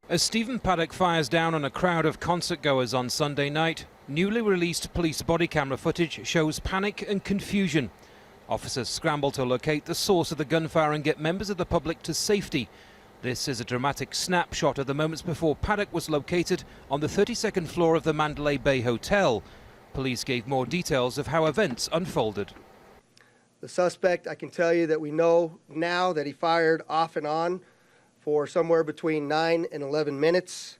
As Stephen Paddock fires down on a crowd of concert-goers on Sunday night, newly released police body camera footage shows panic and confusion. Officers scramble to locate the source of the gunfire and get members of the public to safety. This is a dramatic snapshot of the moments before Paddock was located on the 32nd floor of the Mandalay Bay Hotel. Police gave more details of how events unfolded. The suspect, I can tell you that we know now that he fired off and on for somewhere between 9 and 11 minutes.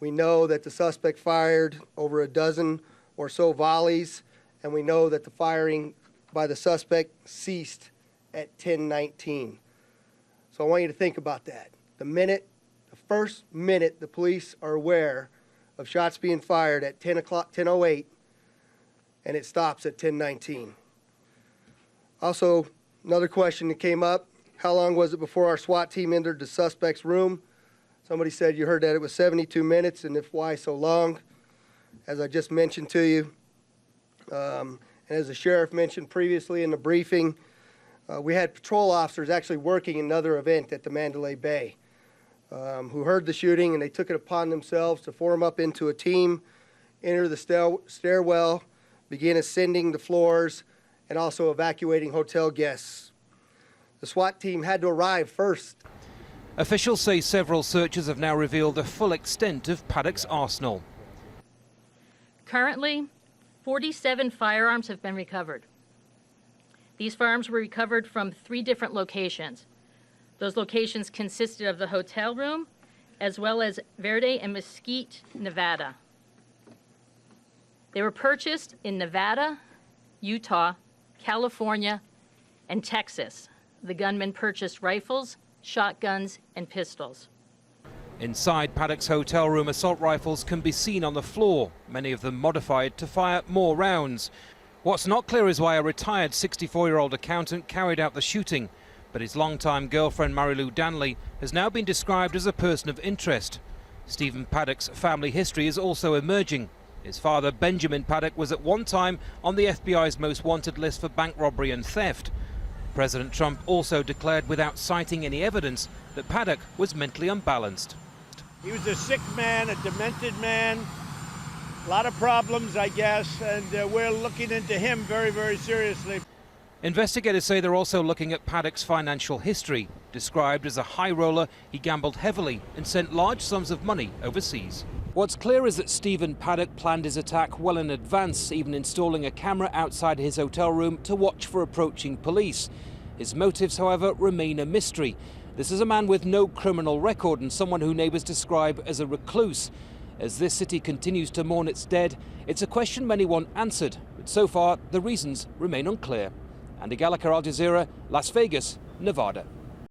We know that the suspect fired over a dozen or so volleys, and we know that the firing by the suspect ceased at 10:19. So I want you to think about that. The first minute the police are aware of shots being fired at 10:08, and it stops at 10:19. Also, another question that came up: how long was it before our SWAT team entered the suspect's room? Somebody said you heard that it was 72 minutes, and if why so long? As I just mentioned to you, and as the sheriff mentioned previously in the briefing, we had patrol officers actually working another event at the Mandalay Bay who heard the shooting, and they took it upon themselves to form up into a team, enter the stairwell, begin ascending the floors, and also evacuating hotel guests. The SWAT team had to arrive first. Officials say several searches have now revealed the full extent of Paddock's arsenal. Currently, 47 firearms have been recovered. These firearms were recovered from 3 different locations. Those locations consisted of the hotel room, as well as Verde and Mesquite, Nevada. They were purchased in Nevada, Utah, California, and Texas. The gunman purchased rifles, shotguns, and pistols. Inside Paddock's hotel room, assault rifles can be seen on the floor, many of them modified to fire more rounds. What's not clear is why a retired 64-year-old accountant carried out the shooting, but his longtime girlfriend Marilou Danley has now been described as a person of interest. Stephen Paddock's family history is also emerging. His father, Benjamin Paddock, was at one time on the FBI's most wanted list for bank robbery and theft. President Trump also declared without citing any evidence that Paddock was mentally unbalanced. He was a sick man, a demented man, a lot of problems, I guess, and we're looking into him very, very seriously. Investigators say they're also looking at Paddock's financial history. Described as a high roller, he gambled heavily and sent large sums of money overseas. What's clear is that Stephen Paddock planned his attack well in advance, even installing a camera outside his hotel room to watch for approaching police. His motives, however, remain a mystery. This is a man with no criminal record and someone who neighbours describe as a recluse. As this city continues to mourn its dead, it's a question many want answered, but so far the reasons remain unclear. Gallacher, Al Jazeera, Las Vegas, Nevada.